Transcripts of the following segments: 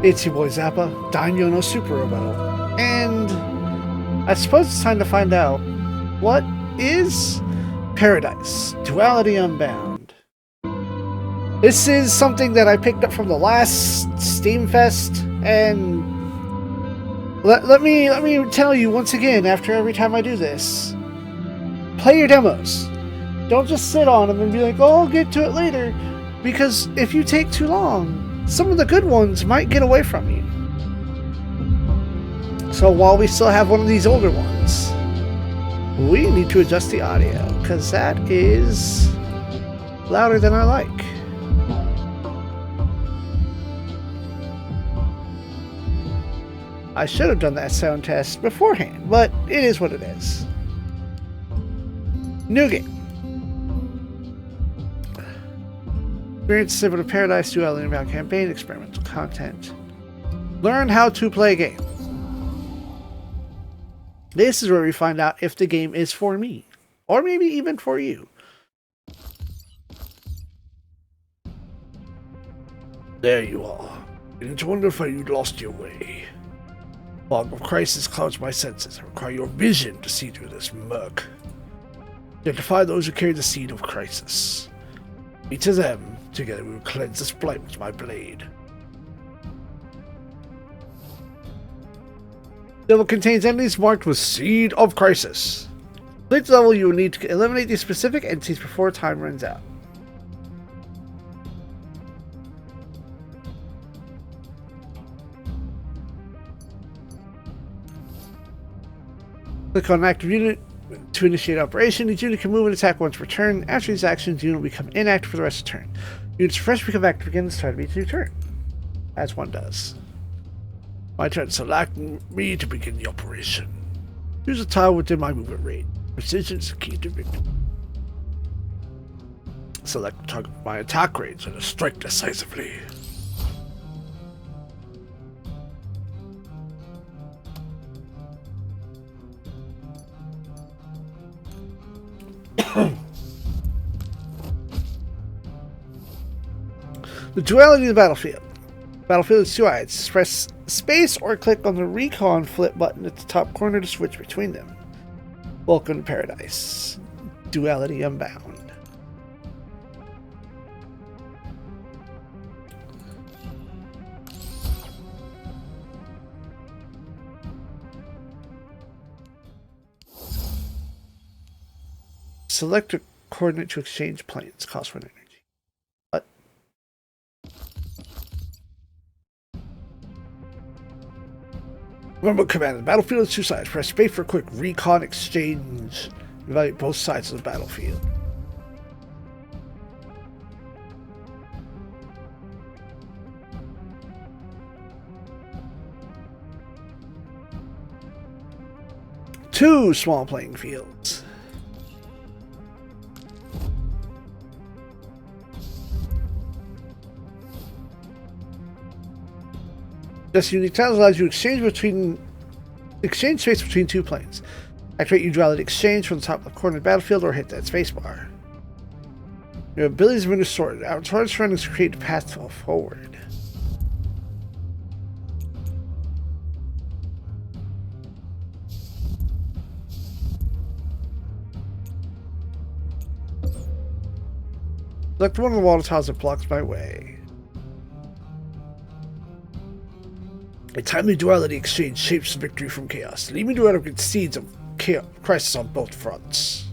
It's your boy Zappa, Daimyo no Super Robo, and I suppose it's time to find out what is Paradise, Duality Unbound. This is something that I picked up from the last Steam Fest, and let me tell you once again, after every time I do this, play your demos. Don't just sit on them and be like, oh, I'll get to it later, because if you take too long, some of the good ones might get away from you. So while we still have one of these older ones, we need to adjust the audio, because that is louder than I like. I should have done that sound test beforehand, but it is what it is. New game. Experience similar to Paradise, Duality Unbound campaign, experimental content. Learn how to play a game. This is where we find out if the game is for me, or maybe even for you. There you are. Beginning to wonder if you'd lost your way. Fog of crisis clouds my senses. I require your vision to see through this murk. Identify those who carry the seed of crisis. Be to them. Together we will cleanse this blight with my blade. The level contains enemies marked with Seed of Crisis. For each level, you will need to eliminate these specific entities before time runs out. Click on an active unit to initiate operation. Each unit can move and attack once per turn. After these actions, the unit will become inactive for the rest of the turn. Units fresh become active again at the start of each new turn. As one does. My turn. Select me to begin the operation. Choose a tile within my movement range. Precision is the key to victory. Select the target with my attack range and strike decisively. The duality of the battlefield. Battlefield is two sides. Press space or click on the recon flip button at the top corner to switch between them. Welcome to Paradise. Duality Unbound. Select a coordinate to exchange planes. Cost 1 energy. What? Remember command. The battlefield is two sides. Press space for a quick recon exchange. Evaluate both sides of the battlefield. Two small playing fields. This unique tiles allows you to exchange space between two planes. Activate your duality exchange from the top left corner of the battlefield or hit that spacebar. Your abilities have been restored. Outside surroundings create a path forward. Select one of the water tiles that blocks my way. A timely duality exchange shapes victory from chaos, leaving to adequate seeds of crisis on both fronts.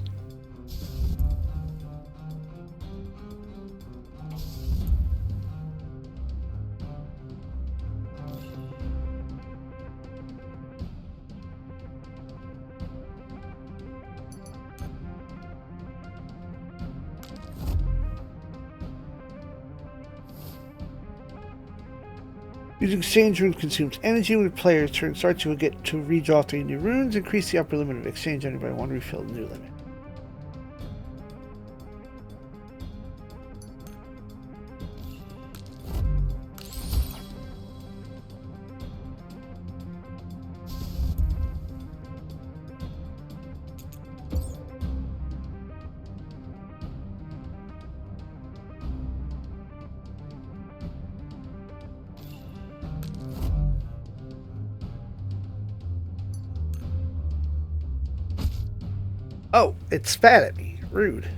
Using exchange runes consumes energy. When the player's turn starts, you will get to redraw 3 new runes. Increase the upper limit of exchange only by 1. Refill the new limit. Oh, it spat at me. Rude.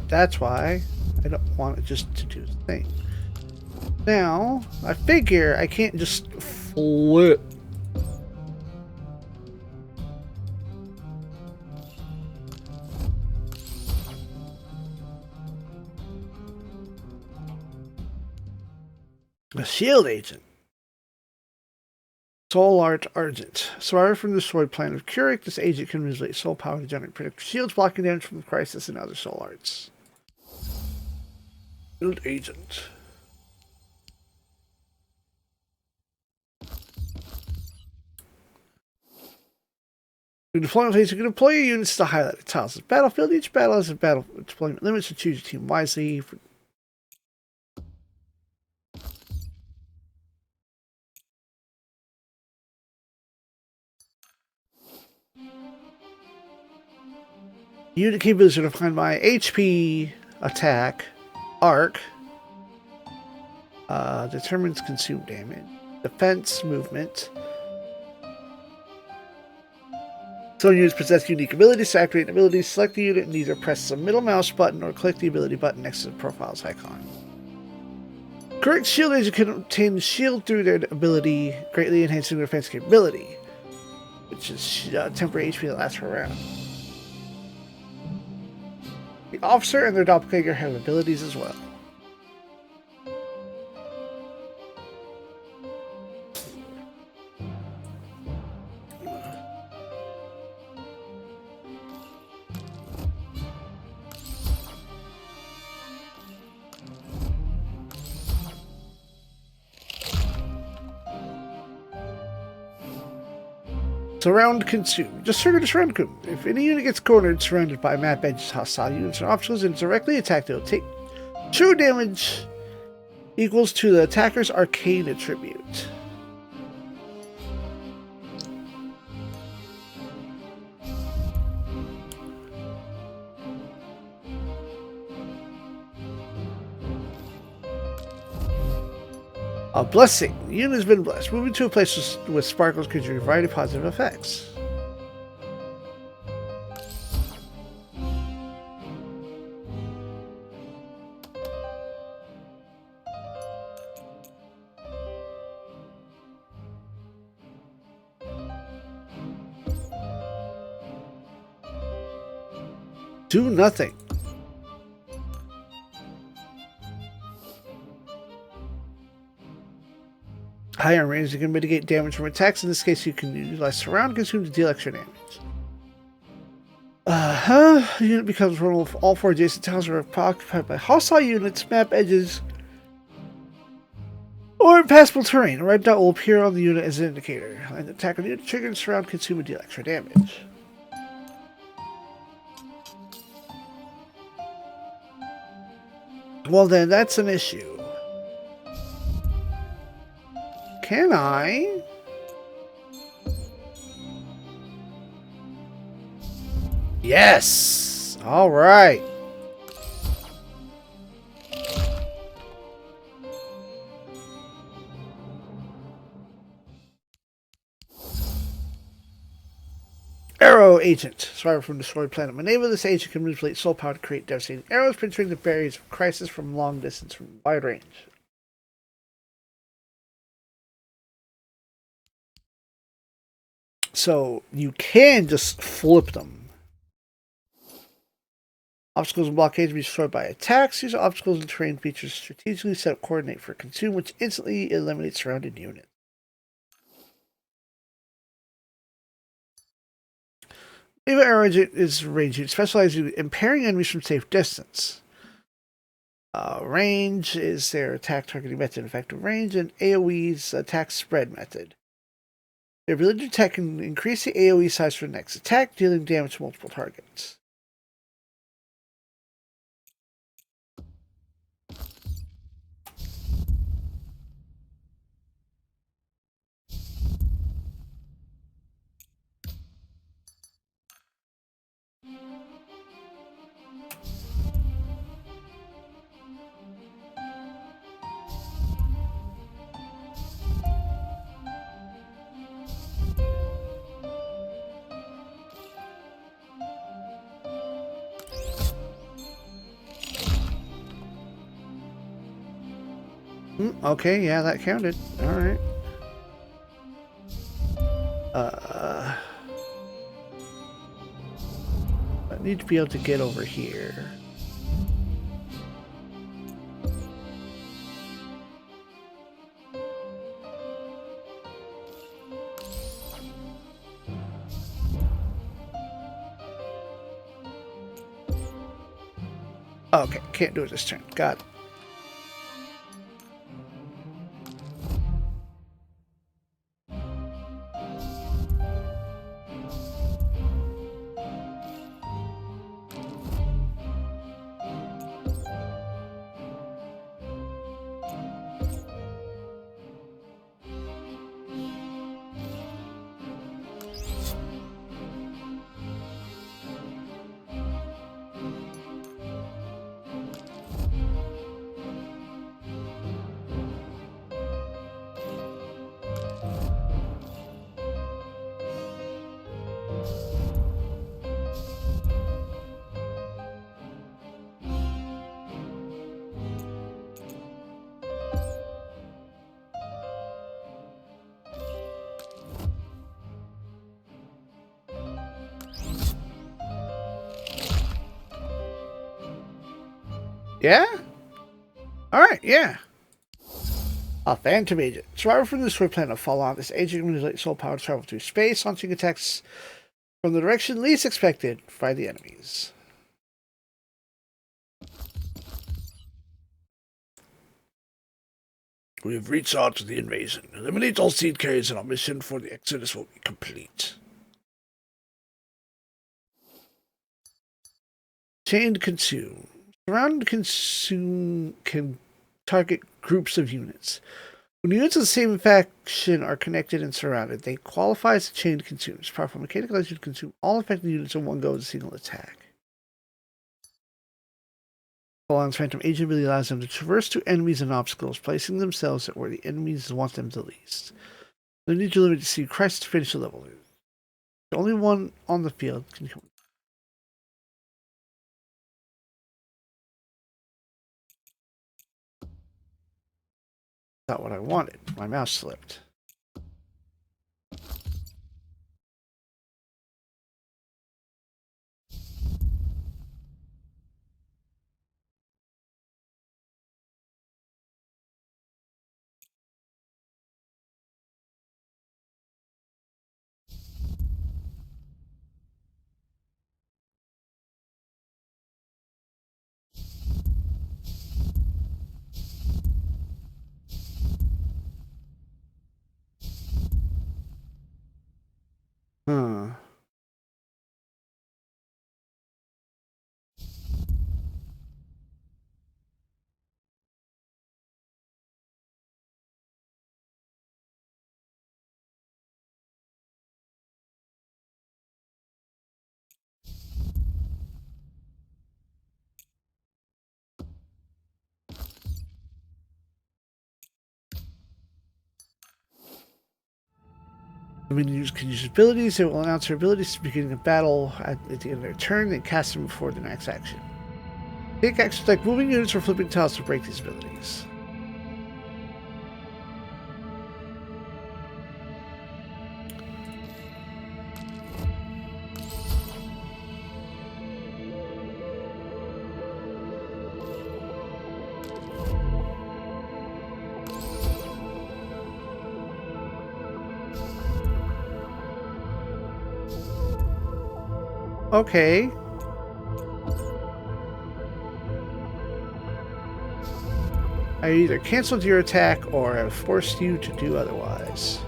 That's why I don't want it just to do its thing. Now, I figure I can't just flip. A shield agent. Soul Art Argent. Survivor from the destroyed planet of Keurig, this agent can manipulate soul power to generate predictive shields, blocking damage from the crisis and other soul arts. Shield agent. Your deployment phase, you can deploy your units to highlighted tiles of the battlefield. Each battle has a battle deployment limit, so choose your team wisely. Unit capabilities are defined by HP, attack, arc, determines consumed damage, defense, movement. Some units possess unique abilities. To activate an ability, select the unit and either press the middle mouse button or click the ability button next to the profile's icon. Correct shield agent can obtain shield through their ability, greatly enhancing their defense capability, which is temporary HP that lasts for a round. The officer and their doppelganger have abilities as well. Surround consume. Just trigger the surround consume. If any unit gets cornered, surrounded by map edges, hostile units, and obstacles, and directly attacked, it will take true damage equals to the attacker's arcane attribute. A blessing. The unit has been blessed. Moving to a place with sparkles gives you a variety of positive effects. Do nothing. High on range, you can mitigate damage from attacks. In this case, you can utilize Surround Consume to deal extra damage. The unit becomes vulnerable if all 4 adjacent tiles are occupied by hostile units, map edges, or impassable terrain. A red dot will appear on the unit as an indicator. An attack on the unit trigger and Surround Consume and deal extra damage. Well then, that's an issue. Can I? Yes! Alright. Arrow Agent. Survivor from destroyed planet Maneva. This agent can manipulate soul power to create devastating arrows, penetrating the barriers of crisis from long distance from wide range. So you can just flip them. Obstacles and blockades be destroyed by attacks. Use obstacles and terrain features strategically set up coordinate for consume, which instantly eliminates surrounded units. Eva Arrow Agent is range unit specialized in impairing enemies from safe distance. Range is their attack targeting method, effective range, and AoE's attack spread method. Their ability to attack can increase the AoE size for the next attack, dealing damage to multiple targets. Okay, yeah, that counted. All right. I need to be able to get over here. Okay, can't do it this turn. Got it. Yeah? Alright, yeah. A phantom agent. Survivor from the sword planet of Fallout. This agent manipulates soul power to travel through space, launching attacks from the direction least expected by the enemies. We have reached out to the invasion. Eliminate all seed carriers and our mission for the Exodus will be complete. Chained consume. Surround consume can target groups of units. When units of the same faction are connected and surrounded, they qualify as a chained consume. It's powerful mechanical agent to consume all affected units in one go with a single attack. Fallout's phantom agent ability allows them to traverse through enemies and obstacles, placing themselves at where the enemies want them the least. They need to limit to see Christ to finish the level. The only one on the field can come. Not what I wanted. My mouse slipped. Huh. The minions can use abilities. They will announce their abilities at the beginning of battle at the end of their turn, then cast them before the next action. Take actions like moving units or flipping tiles to break these abilities. Okay. I either canceled your attack or have forced you to do otherwise.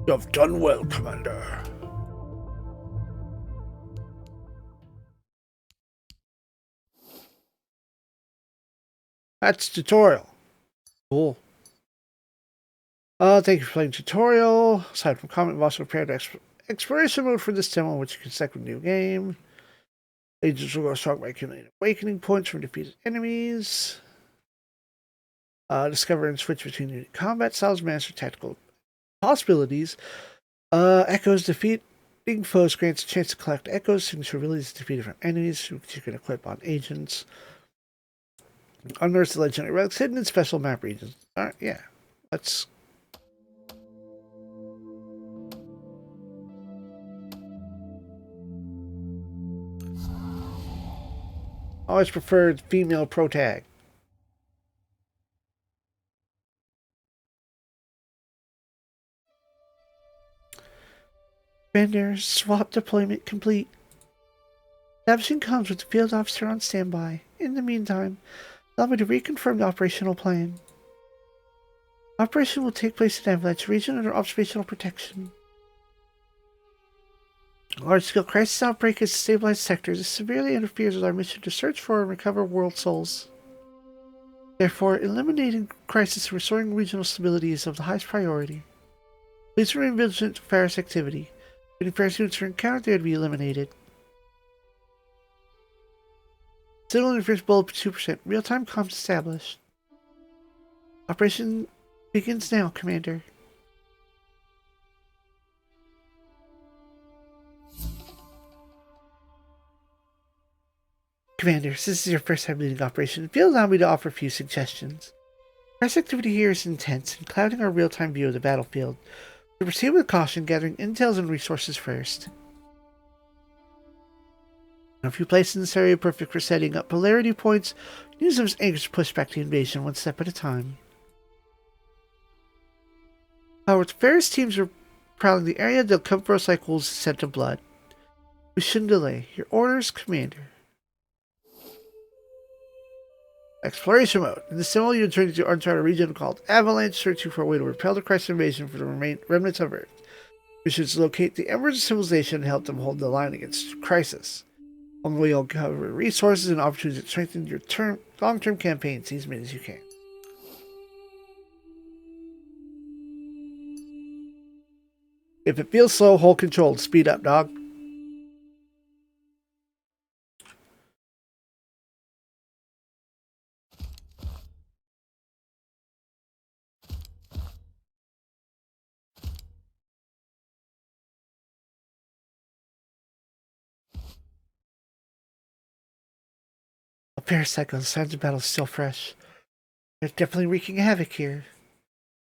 You have done well, Commander. That's tutorial. Cool. Thank you for playing tutorial. Aside from comment, we've also prepared exploration mode for this demo, which you can select with new game. Agents will go strong by accumulating awakening points from defeated enemies. Discover and switch between unit combat styles, master tactical possibilities. Echoes defeating foes grants a chance to collect echoes, signature abilities defeated from enemies, which you can equip on agents. Unearth the legendary relics hidden in special map regions. Alright, yeah. Let's. Always preferred female protag. Bender, swap deployment complete. Establishing comms with the field officer on standby. In the meantime, allow me to reconfirm the operational plan. Operation will take place in Avalanche region under observational protection. A large-scale crisis outbreak has destabilized sectors. This severely interferes with our mission to search for and recover world souls. Therefore, eliminating crisis and restoring regional stability is of the highest priority. Please remain vigilant to Ferris activity. If any Ferris units are encountered, they are to be eliminated. Signal interference below 2%. Real-time comms established. Operation begins now, Commander. Commander, since this is your first time leading Operation, if you'll allow me to offer a few suggestions. Press activity here is intense and clouding our real-time view of the battlefield. So proceed with caution, gathering intels and resources first. Now, if you place in this area perfect for setting up polarity points, use them as anchors to push back the invasion one step at a time. However, if Ferris teams are prowling the area, they'll come for us like wolves to scent of blood. We shouldn't delay. Your orders, Commander. Exploration mode. In this demo, you return to an uncharted region called Avalanche, searching for a way to repel the crisis invasion for the remnants of Earth. We should locate the embers of civilization and help them hold the line against crisis. Along the way, you'll cover resources and opportunities to strengthen your long-term campaign. See as many as you can. If it feels slow, hold control. Speed up, dog. A Paraside, the signs of battle is still fresh. They're definitely wreaking havoc here.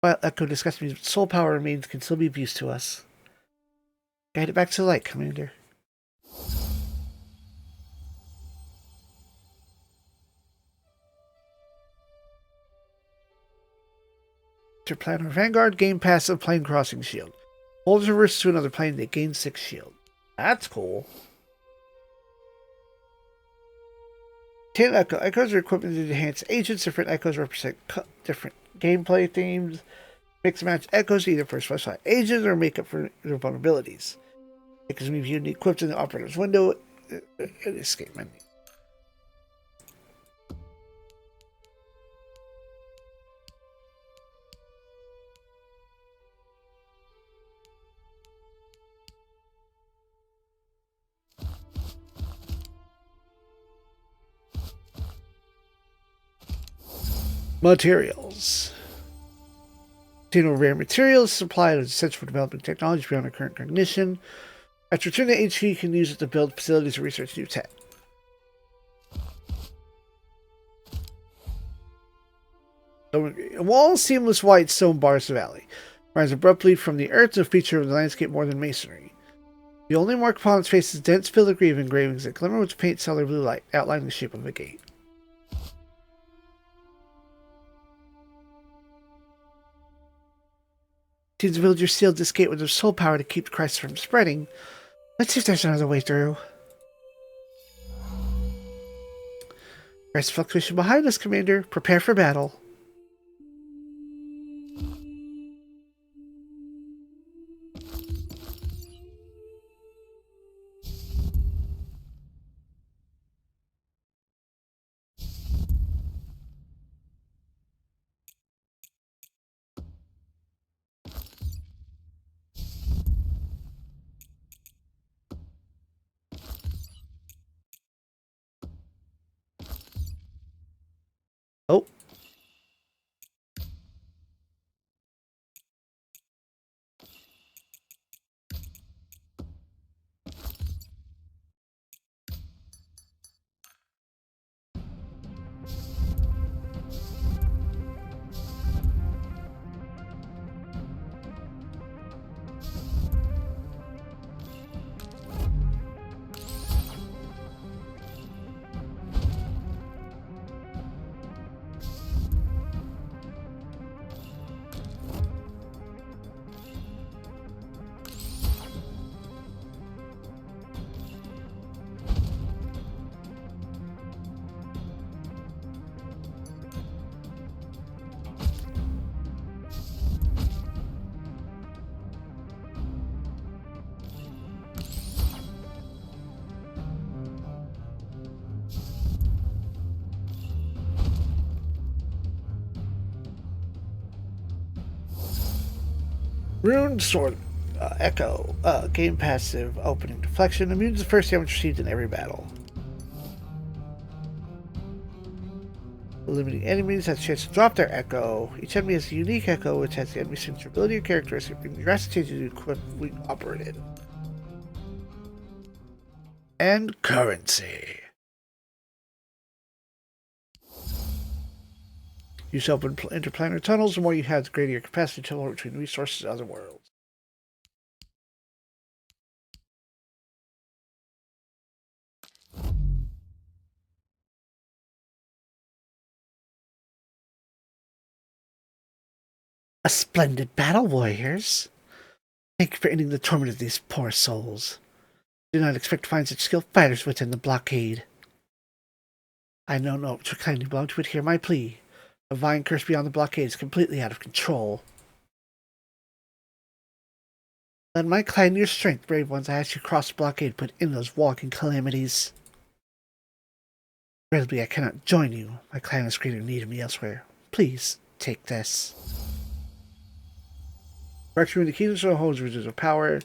While Echo discussed me, soul power remains can still be of use to us. Guide it back to the light, Commander. Your plan or Vanguard gain passive plane crossing shield. Hold reverse to another plane, they gain 6 shield. That's cool. Team Echo. Echoes are equipped to enhance agents. Different Echoes represent different gameplay themes. Mix and match Echoes either for special agents or make up for their vulnerabilities. Echoes may be viewed and equipped in the operator's window in escape menu. Materials. Obtain rare materials supplied as essential for developing technology beyond our current cognition. After returning to HQ, you can use it to build facilities or research new tech. A wall of seamless white stone bars the valley. Rise abruptly from the earth to feature of the landscape more than masonry. The only mark upon its face is dense filigree of engravings that glimmer with paint cellar blue light, outlining the shape of a gate. Teams villagers sealed this gate with their soul power to keep the crisis from spreading. Let's see if there's another way through. Crisis fluctuation behind us, Commander. Prepare for battle. Rune Sword Echo. Game passive opening deflection. Immune to the first damage received in every battle. Limiting enemies has a chance to drop their echo. Each enemy has a unique echo, which has the enemy's signature ability or characteristic, bringing drastic changes to the equipment we operated. And currency. Use open interplanar tunnels. The more you have, the greater your capacity to travel between resources and other worlds. A splendid battle, warriors. Thank you for ending the torment of these poor souls. Do not expect to find such skilled fighters within the blockade. I know not which kind you belong to, but hear my plea. The vine curse beyond the blockade is completely out of control. Lend my clan your strength, brave ones. I ask you to cross the blockade, put in those walking calamities. Regrettably, I cannot join you. My clan has greater need of me elsewhere. Please, take this. Direction in the kingdom still holds residual power.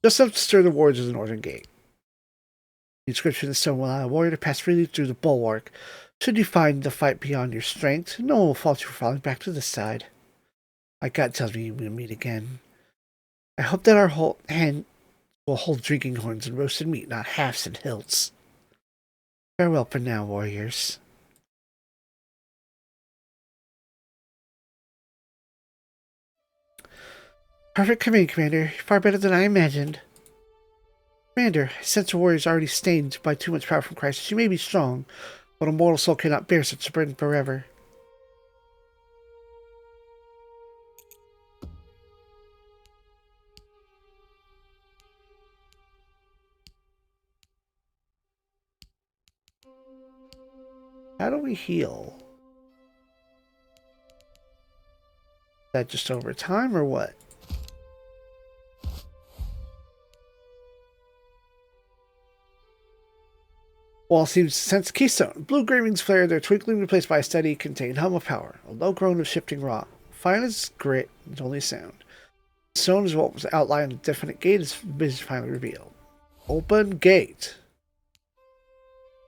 Just enough to stir the wards of the northern gate. The inscription in the stone will allow a warrior to pass freely through the bulwark. Should you find the fight beyond your strength, no one will fault you for falling back to this side. My gut tells me we'll meet again. I hope that our whole hand will hold drinking horns and roasted meat, not halves and hilts. Farewell for now, warriors. Perfect command, Commander. Far better than I imagined. Commander, I sense the warrior's already stained by too much power from crisis. She may be strong, but a mortal soul cannot bear such a burden forever. How do we heal? Is that just over time or what? Wall seems to sense keystone. Blue gravings flare, their twinkling replaced by a steady, contained hum of power. A low groan of shifting rock. Fine as grit, it's only sound. Stone is what was outlined in a definite gate is finally revealed. Open gate.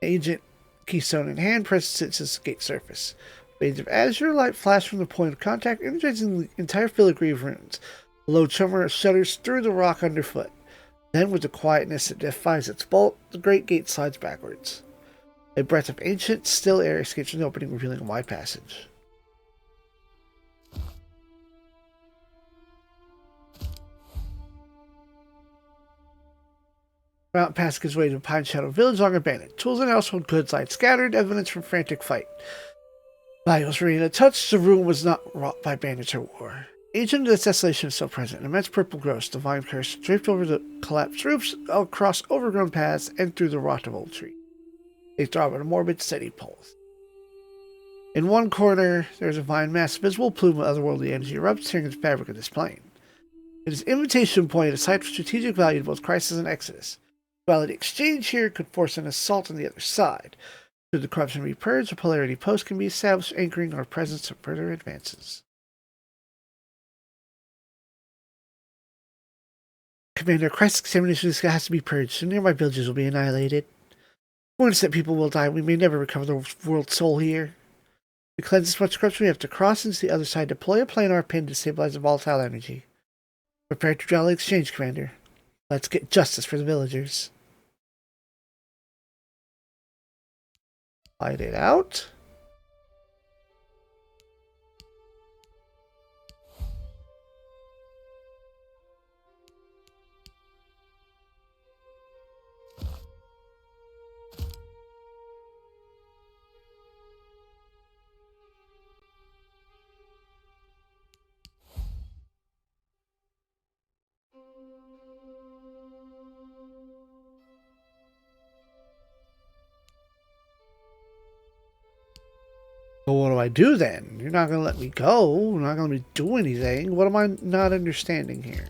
Agent keystone in hand presses the gate surface. Blades of azure light flash from the point of contact, energizing the entire filigree of runes. A low tremor shudders through the rock underfoot. Then, with the quietness that defies its bolt, the great gate slides backwards. A breath of ancient, still air escapes from the opening, revealing a wide passage. Mountain passage gives way to a pine shadow village long abandoned. Tools and household goods lie scattered, evidence from frantic fight. Valuables remain untouched. The ruin was not wrought by bandits or war. Ancient desolation is still present. An immense purple growth, divine curse, draped over the collapsed roofs, across overgrown paths, and through the rot of old trees. They throb at a morbid, steady pulse. In one corner, there is a vine mass, a visible plume of otherworldly energy erupts, tearing the fabric of this plane. It is invitation point, a site of strategic value to both crisis and exodus. Duality exchange here could force an assault on the other side. Should the corruption be purged, a polarity post can be established, anchoring our presence to further advances. Commander, crisis examination has to be purged. Soon nearby villages will be annihilated. Once that people will die, we may never recover the world's soul here. To cleanse this much corruption, we have to cross into the other side, deploy a planar pin to stabilize the volatile energy. Prepare to duality exchange, Commander. Let's get justice for the villagers. Light it out. Well, what do I do then? You're not going to let me go. You're not going to let me do anything. What am I not understanding here?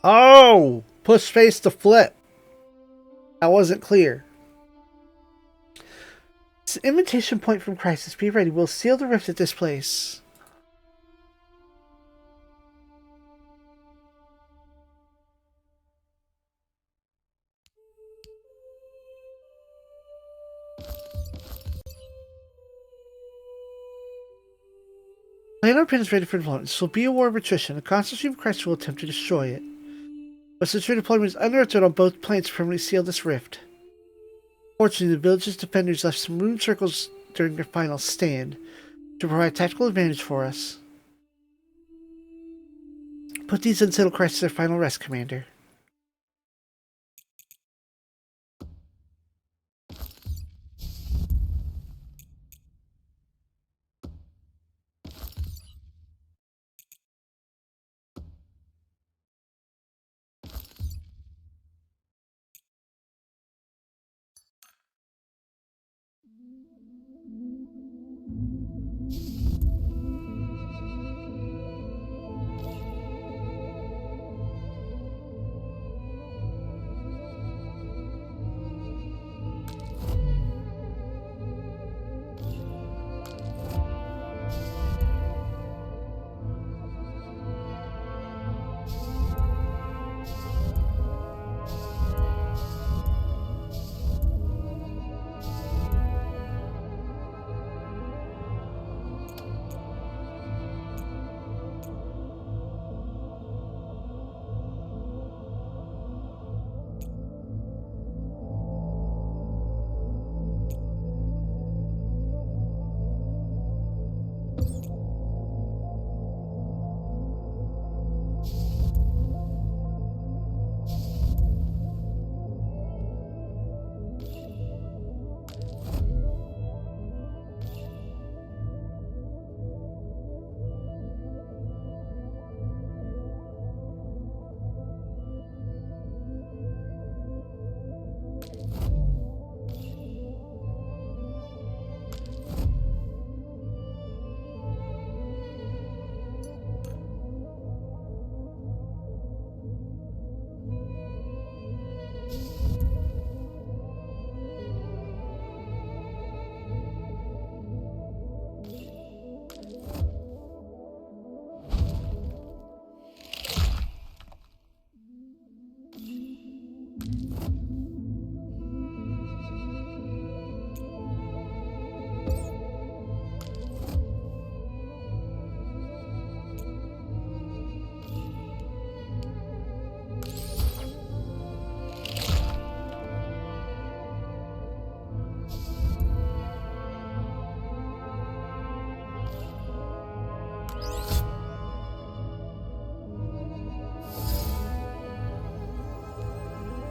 Oh! Push space to flip. That wasn't clear. It's an invitation point from Crisis. Be ready. We'll seal the rift at this place. Planar pin is ready for deployment. This will be a war of attrition. The constant stream of Crisis will attempt to destroy it. But since your deployment is unearthed on both planes to permanently seal this rift. Fortunately, the village's defenders left some rune circles during their final stand to provide tactical advantage for us. Put these unsettled Crisis to their final rest, Commander.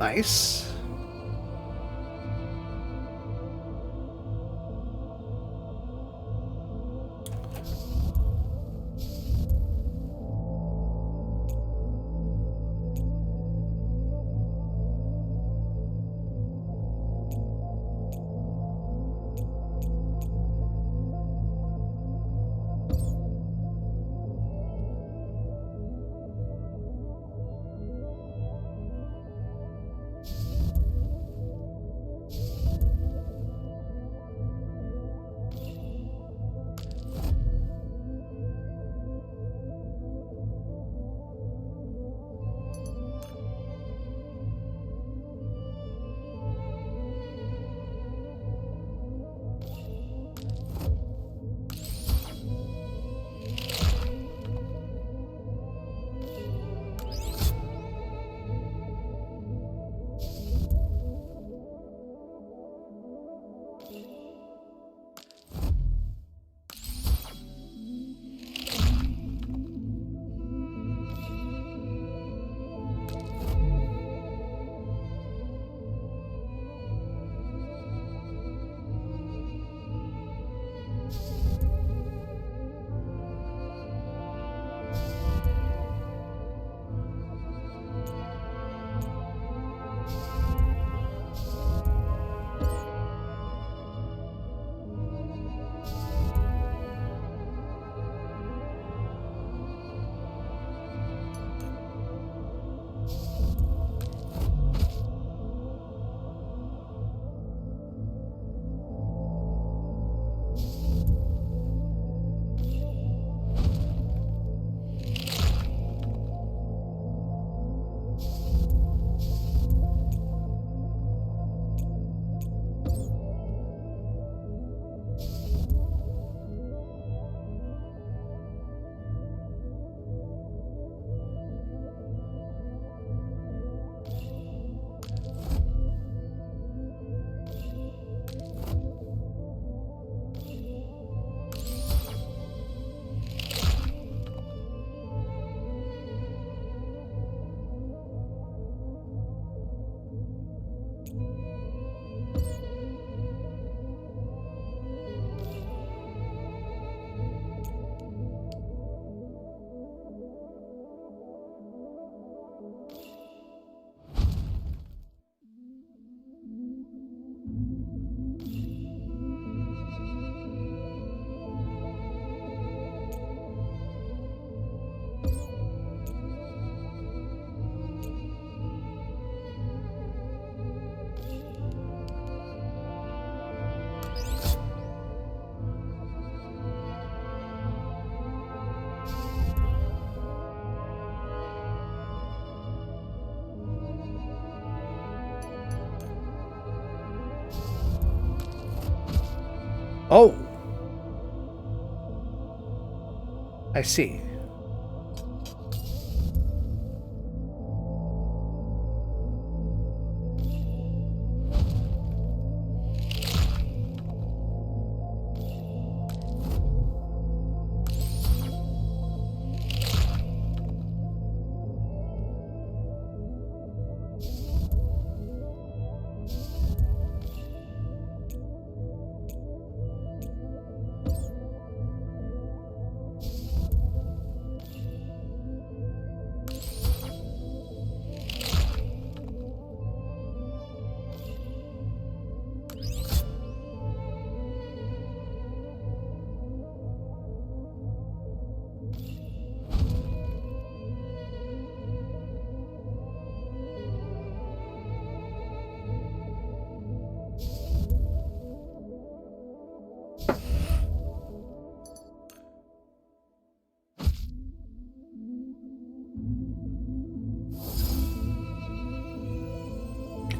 Nice. Oh, I see.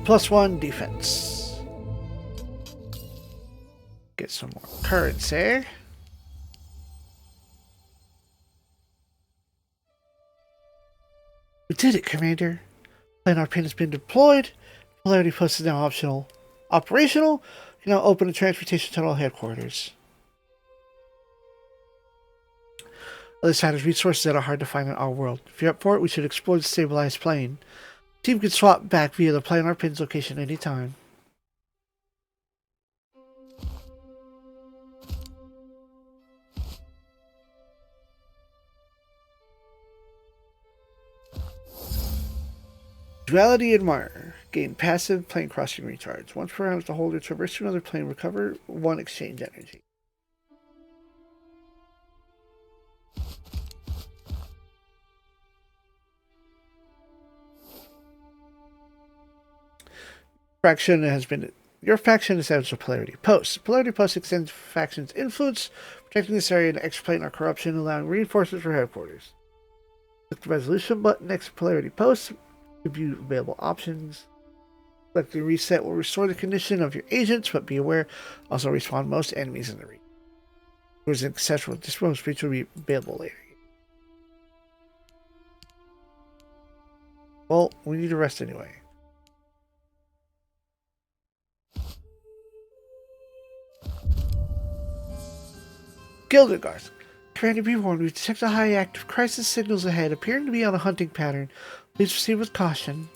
+1 defense. Get some more currency. We did it, Commander. Planar pin has been deployed. Polarity post is now optional. Operational. You can now open a transportation tunnel headquarters. Other side has resources that are hard to find in our world. If you're up for it, we should explore the stabilized plane. Team can swap back via the planar pin's location anytime. Duality Unbound. Gain passive plane crossing recharge. Once per round, the holder traverse to another plane, recover 1 exchange energy. Your faction has established a polarity post. Polarity post extends faction's influence, protecting this area and explain our corruption, allowing reinforcements for headquarters. Click the resolution button next to polarity post. Review available options. Select the reset will restore the condition of your agents, but be aware, also respawn most enemies in the region. There was an exceptional dispose speech will be available later. Well, we need to rest anyway. Gildegarth. Commander, be warned, we detect a high active crisis signals ahead, appearing to be on a hunting pattern. Please proceed with caution.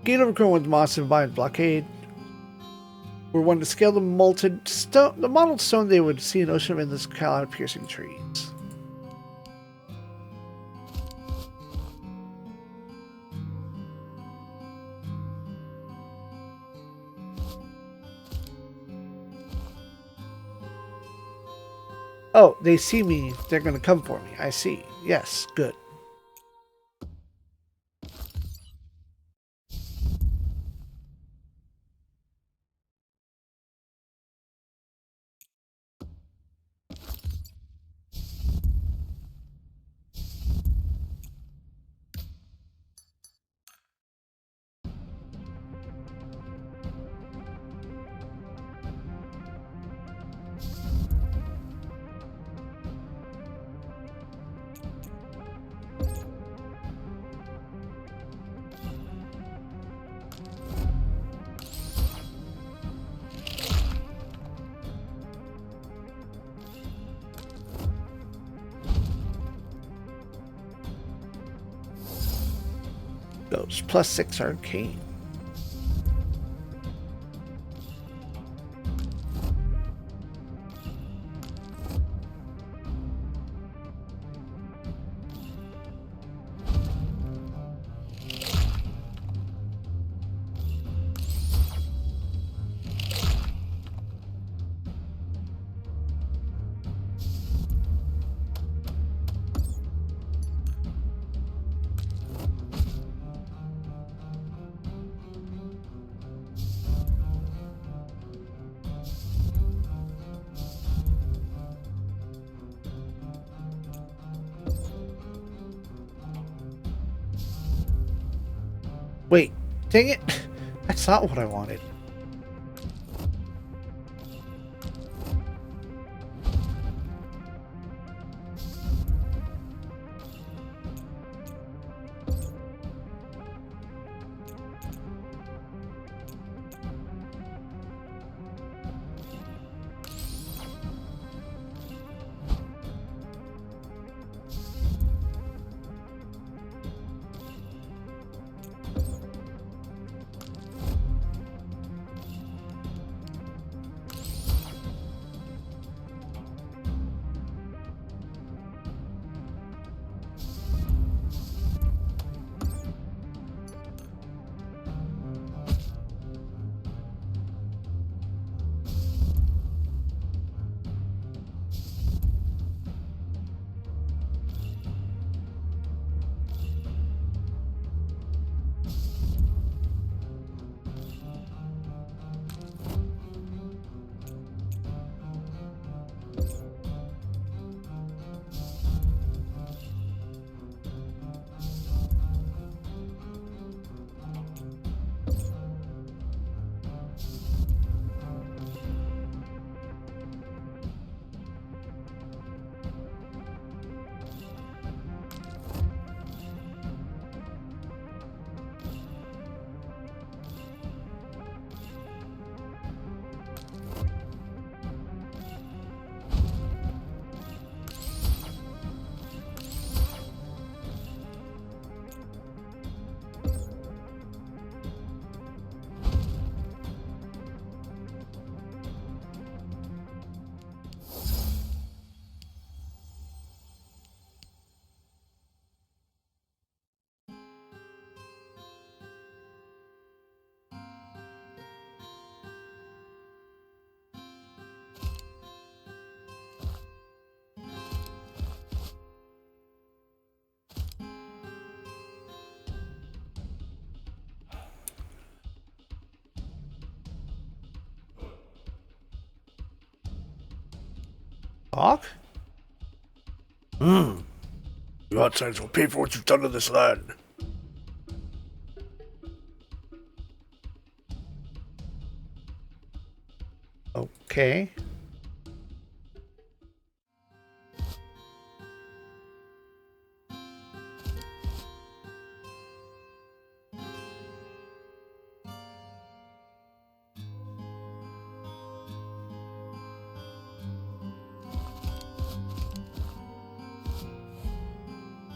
Gate overgrown with moss and vine blockade. Were one to scale the modeled stone, they would see an ocean of endless cloud-piercing trees. Oh, they see me. They're going to come for me. I see. Yes, good. goes. +6 arcane. Wait, dang it! That's not what I wanted. Talk? The outsiders will pay for what you've done to this land. Okay.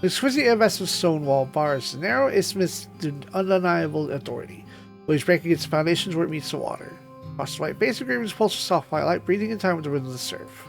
The exquisite massive stone wall bars the narrow isthmus to undeniable authority. Waves breaking its foundations where it meets the water. Across the white base of Graven's pulse with soft white light, breathing in time with the rhythm of the surf.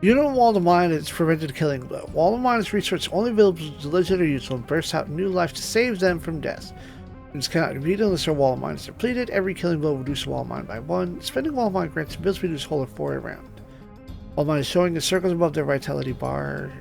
Unit Wall of Mine is prevented killing blow. Wall of Mine is resource only available to legend or useful and bursts out new life to save them from death. Units cannot compete unless their Wall of Mine is depleted. Every killing blow will reduce Wall of Mine by 1. Spending Wall of Mine grants ability to reduce whole or 4 around. Wall of Mine is showing the circles above their vitality bar.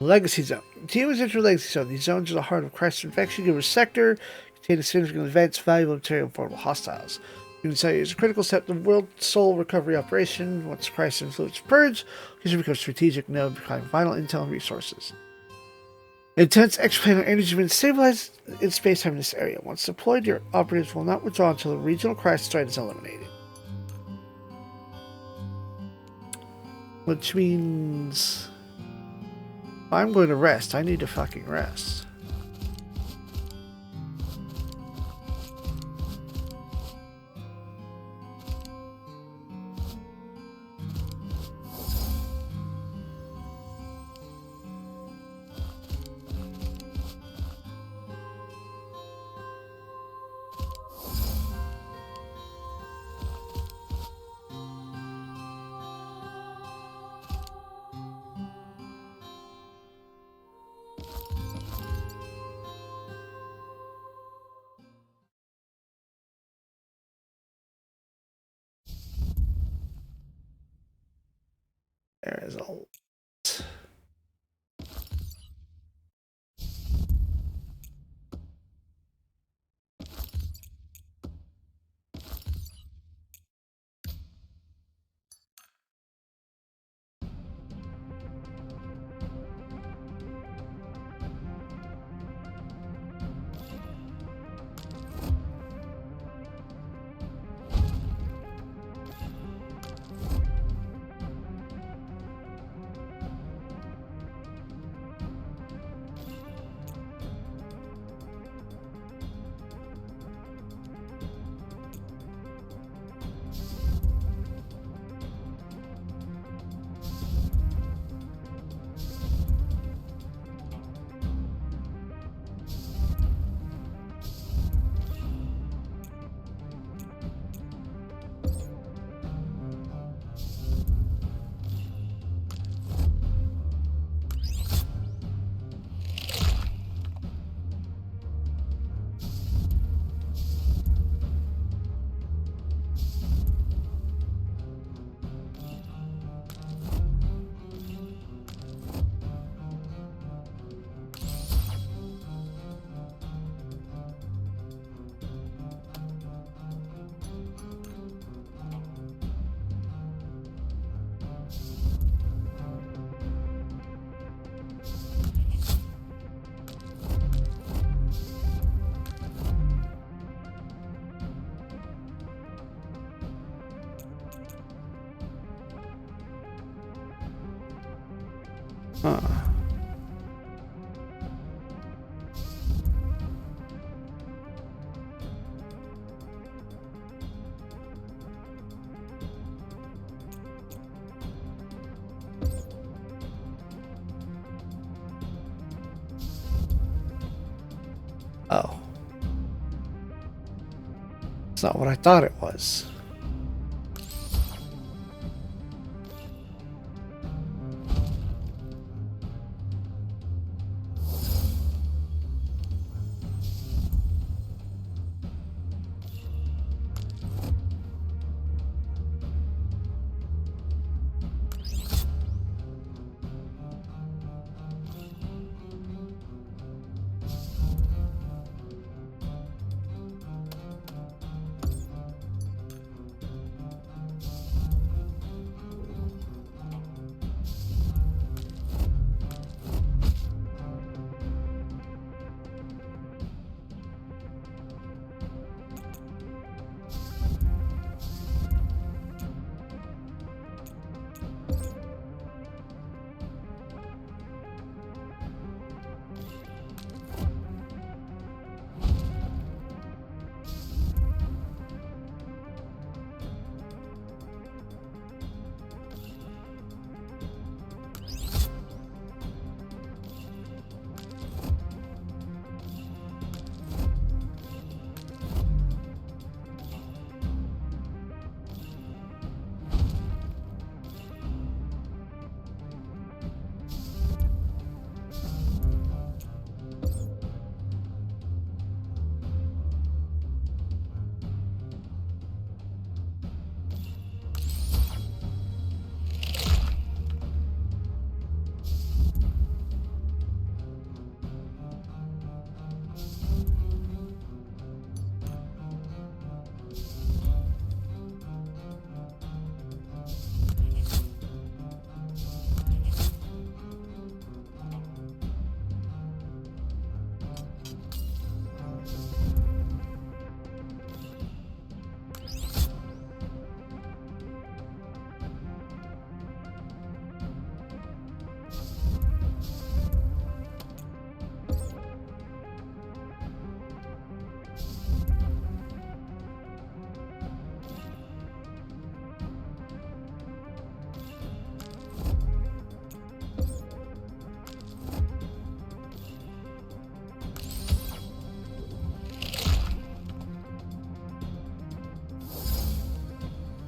Legacy Zone. Team is entering Legacy Zone. These zones are the heart of crisis infection. Give a sector, contain significant events, valuable material, and formidable hostiles. Unit is a critical step to the World Soul Recovery Operation. Once crisis influence purge, user becomes strategic node, becoming vital intel and resources. Intense exoplanar energy has been stabilized in space-time in this area. Once deployed, your operatives will not withdraw until the regional crisis threat is eliminated. Which means I'm going to rest. I need to fucking rest. There is a lot. Huh. Oh. It's not what I thought it was.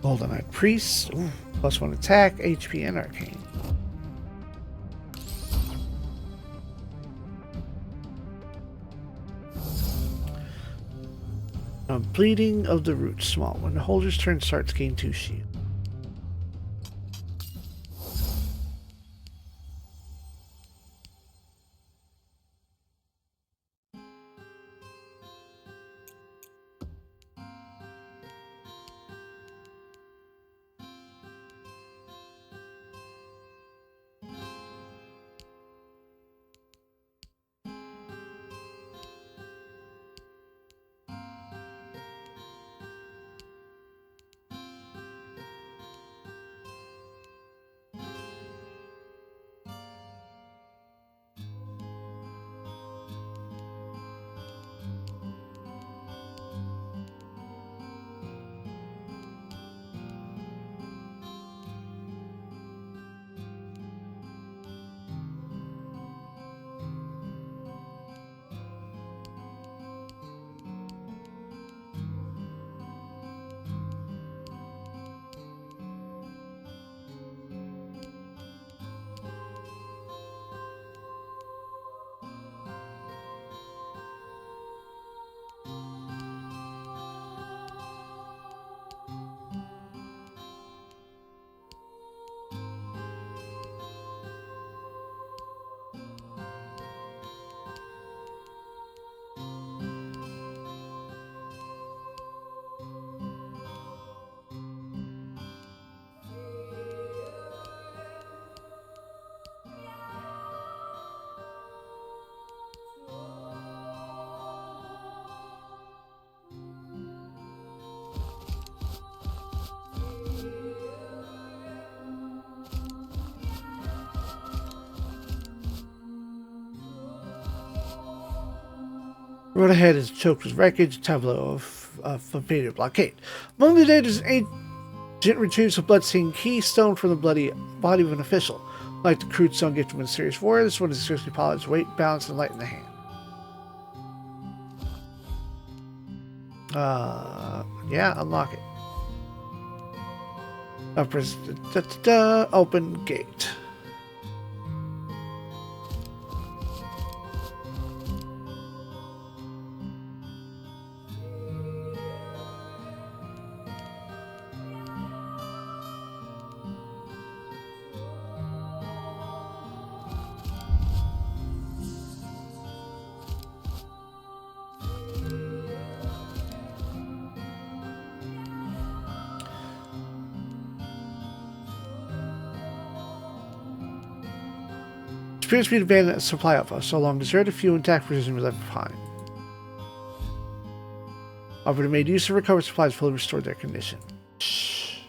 Golden Eyed Priest. Ooh, +1 attack, HP, and arcane. Bleeding of the Root. Small. When the holder's turn starts, gain 2 shield. Road ahead is choked with wreckage, tableau of invaded blockade. Among the dead is an ancient retrieves a bloodstained keystone from the bloody body of an official. Like the crude stone gift from a serious war, this one is seriously polished, weight, balance, and light in the hand. Yeah, unlock it. Press open gate. Appears to be abandoned supply outpost, so long deserted, few intact provisions were left behind. Operator made use of recovered supplies fully restored their condition. Shh.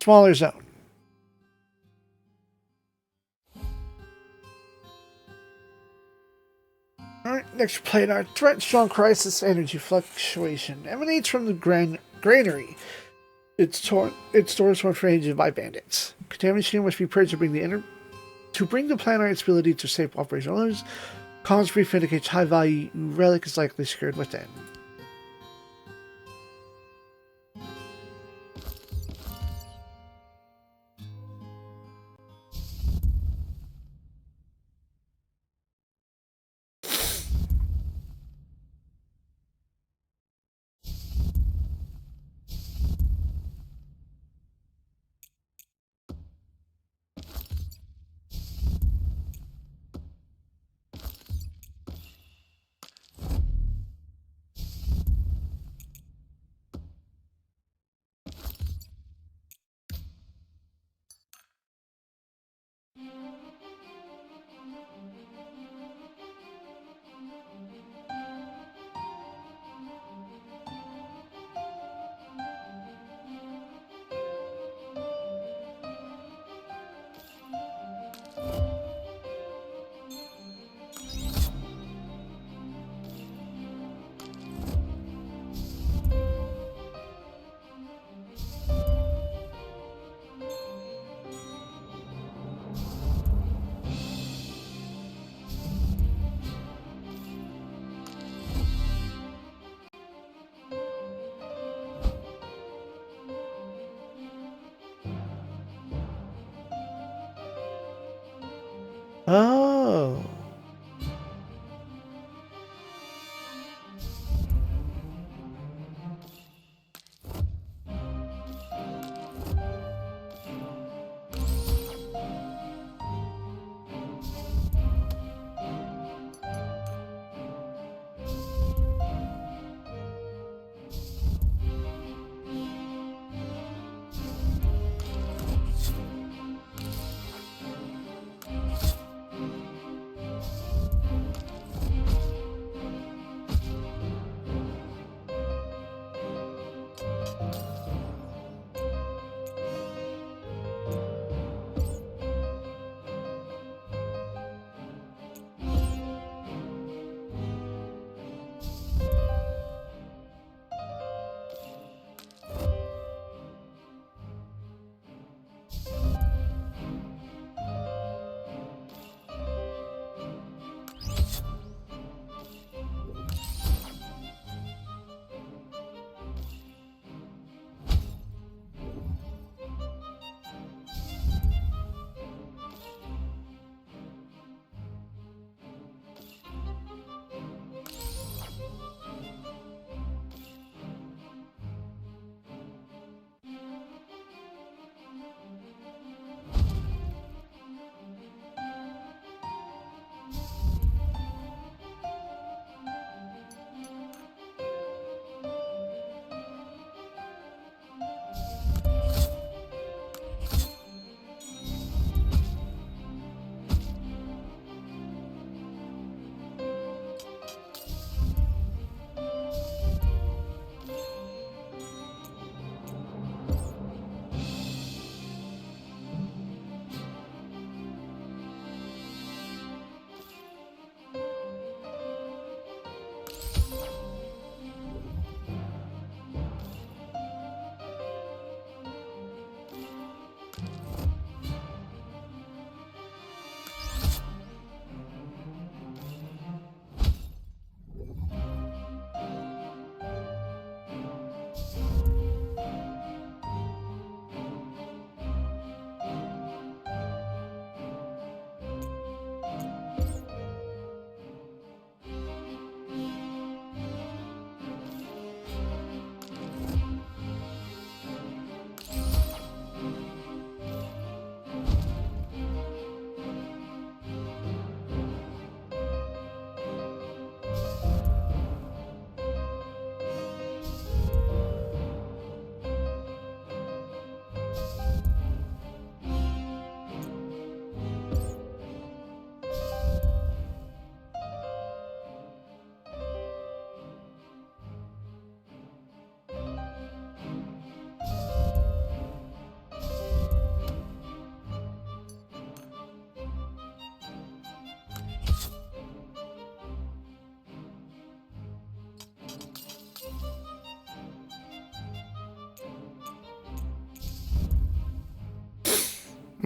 Smaller zone. Alright, next planar threat, strong crisis, energy fluctuation. Emanates from the granary. It's stores torn ranges by bandits. Contamination must be purged to bring the planar stability to safe operational limits. Collins brief indicates high value relic is likely secured within.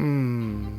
Hmm.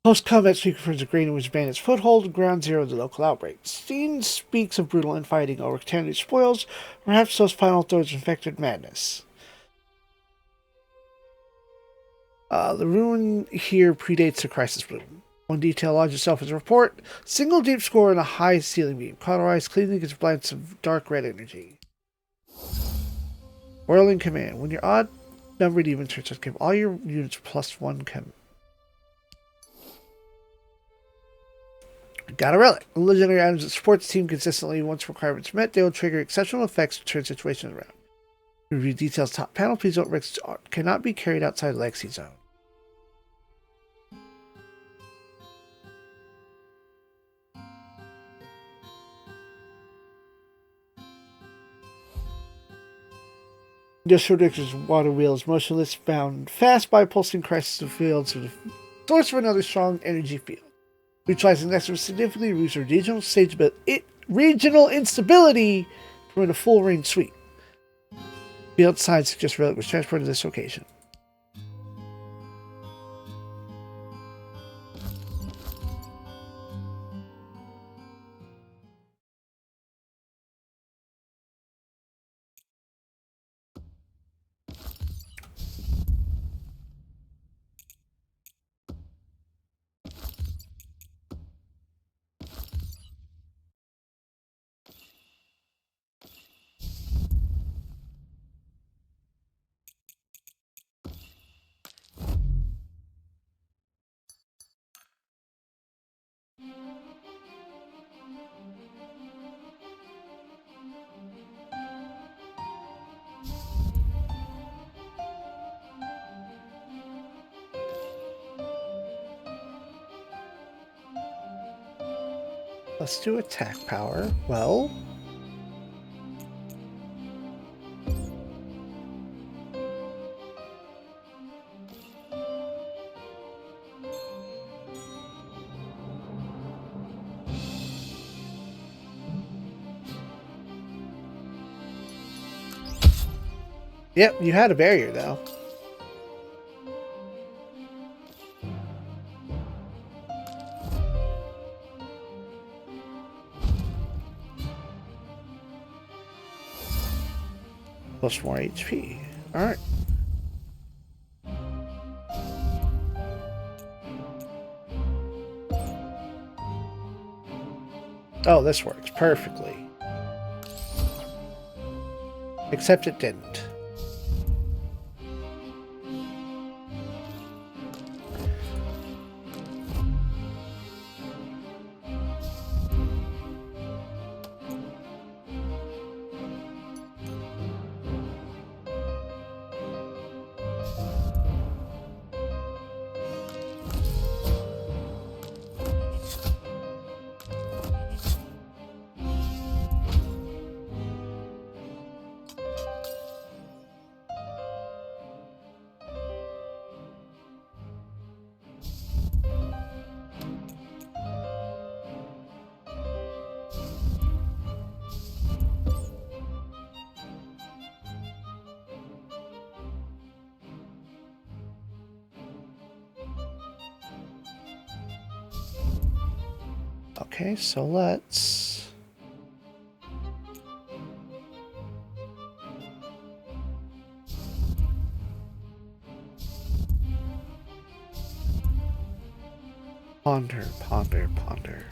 Post-combat speak refers to Green which banned its foothold at Ground Zero of the local outbreak. Steen speaks of brutal infighting over Canada's spoils, perhaps those final throws infected madness. The ruin here predates the Crisis Bloom. One detail lodged itself as a report. Single deep score and a high ceiling beam, cauterized cleanly against blindness of dark red energy. Whirling command. When your odd-numbered even turns give all your units +1 chem. Got a relic. The legendary items that support the team consistently. Once requirements met, they will trigger exceptional effects to turn situations around. Review details top panel. Please note risks cannot be carried outside the Legacy Zone. Industrial Director's water wheel is motionless, bound fast by pulsing crisis of fields of the source of another strong energy field. Neutralizing the next one significantly reduces regional instability from a full range sweep. Field sign suggests relic was transported to this location. Let's do attack power. Well, yep, you had a barrier though. Plus more HP. Alright. Oh, this works perfectly. Except it didn't. Okay, so let's... Ponder, ponder, ponder.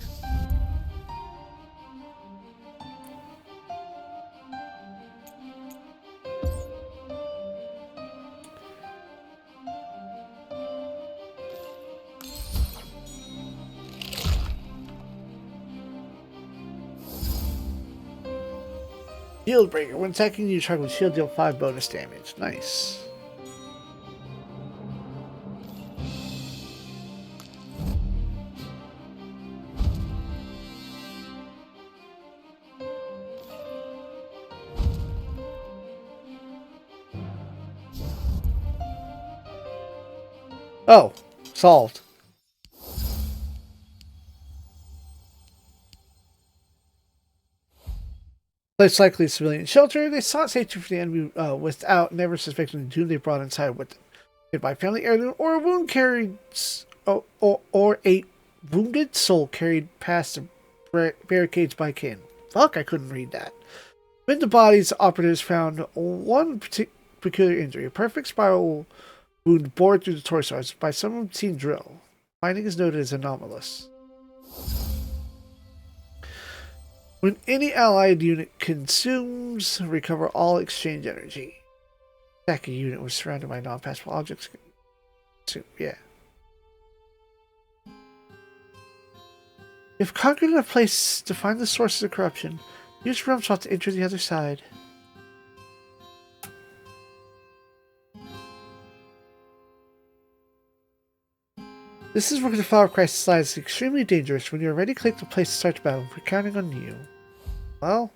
Shield Breaker. When attacking you, target with shield deal 5 bonus damage. Nice. Oh, solved. Place likely civilian shelter. They sought safety from the enemy without never suspecting the doom they brought inside with them. Hit by family heirloom or a wound carried, or a wounded soul carried past the barricades by kin. Fuck, I couldn't read that. Amid the bodies, operatives found one peculiar injury, a perfect spiral wound bored through the torso by some unseen drill. Finding is noted as anomalous. When any allied unit consumes, recover all exchange energy. Attacking unit was surrounded by non-passable objects. Yeah. If conquered a place to find the sources of corruption, use realm swap to enter the other side. This is where the Flower of Christ lies extremely dangerous. When you are ready, click the place to start the battle. We're counting on you. Well,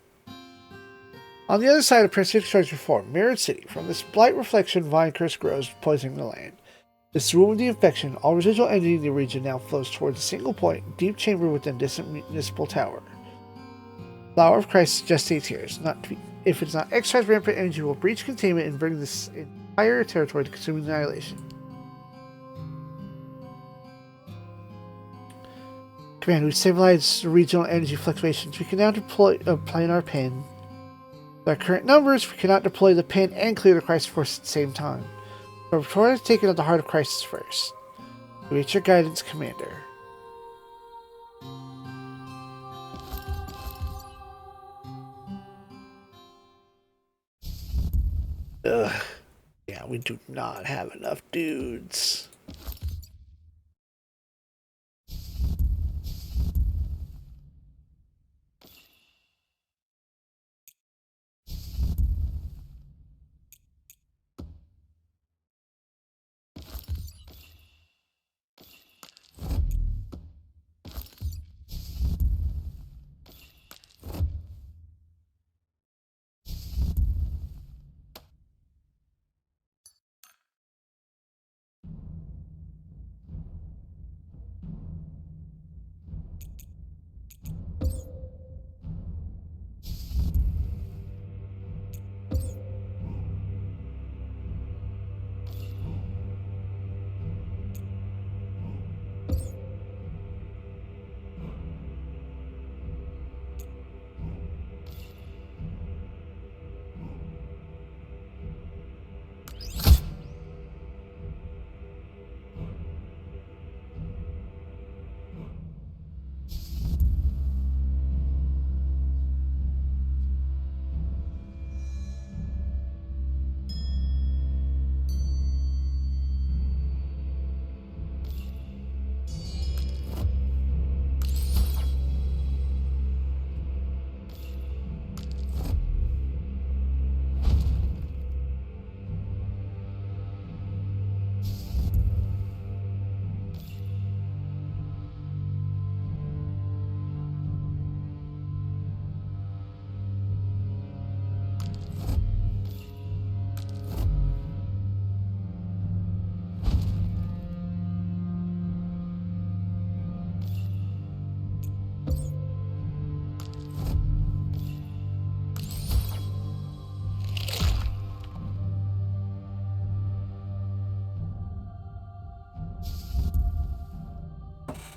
on the other side of Parasitic Charge Reform, Mirrored City. From this blight reflection, vine curse grows, poisoning the land. This room of the infection, all residual energy in the region now flows towards a single point, deep chamber within distant municipal tower. Flower of Christ gestates here. If it's not exercised, rampant energy will breach containment and bring this entire territory to consuming annihilation. Command, we stabilized the regional energy fluctuations. We can now deploy our pin. With our current numbers, we cannot deploy the pin and clear the crisis force at the same time. So Victoria is taken at the heart of crisis first. Reach your guidance, Commander. Ugh. Yeah, we do not have enough dudes.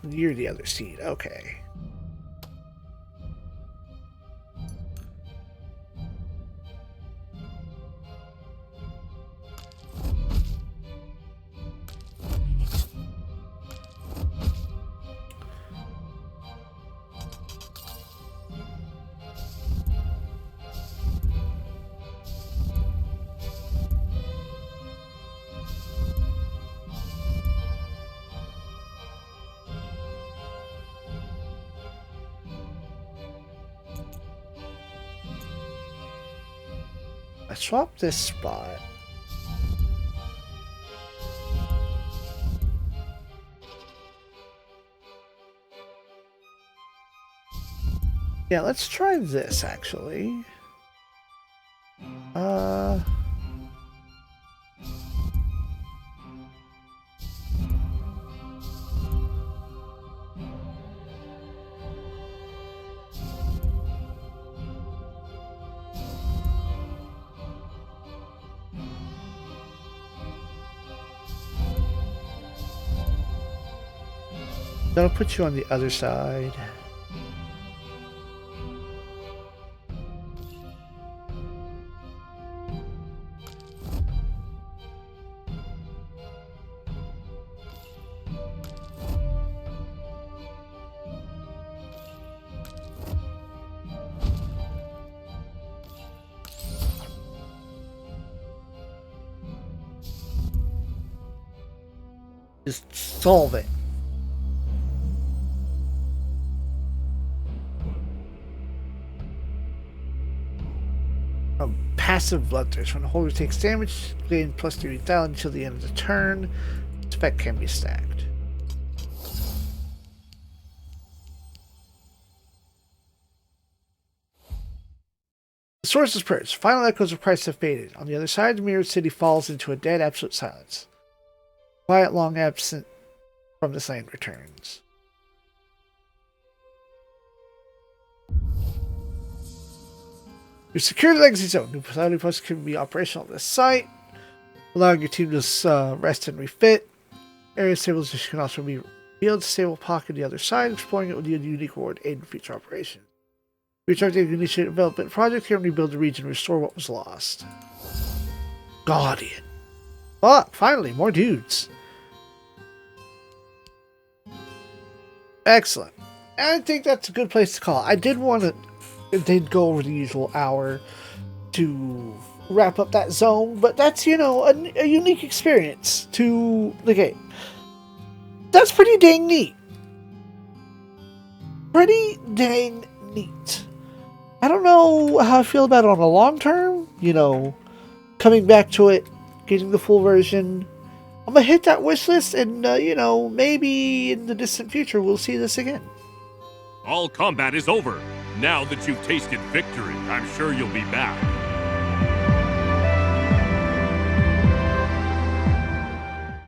You're the other seed. Okay. I swap this spot. Yeah, let's try this actually. That'll put you on the other side. Just solve it. Passive bloodthirst. When the holder takes damage, gain +3 vitality until the end of the turn. Spec can be stacked. The source is purged. Final echoes of Christ have faded. On the other side, the mirrored city falls into a dead, absolute silence. Quiet, long absent from this land returns. You secure the legacy zone. New Duality posts can be operational at this site, allowing your team to rest and refit. Area stabilization can also be revealed to stable pocket on the other side. Exploring it will yield a unique reward, aid in future operations. Recharge the initiate development project here and rebuild the region and restore what was lost. Guardian. Fuck, finally, more dudes. Excellent. I think that's a good place to call it. I did want to they'd go over the usual hour to wrap up that zone, but that's, you know, a unique experience to the game. That's pretty dang neat. Pretty dang neat. I don't know how I feel about it on the long term, you know, coming back to it, getting the full version. I'm gonna hit that wish list and, you know, maybe in the distant future we'll see this again. All combat is over. Now that you've tasted victory, I'm sure you'll be back.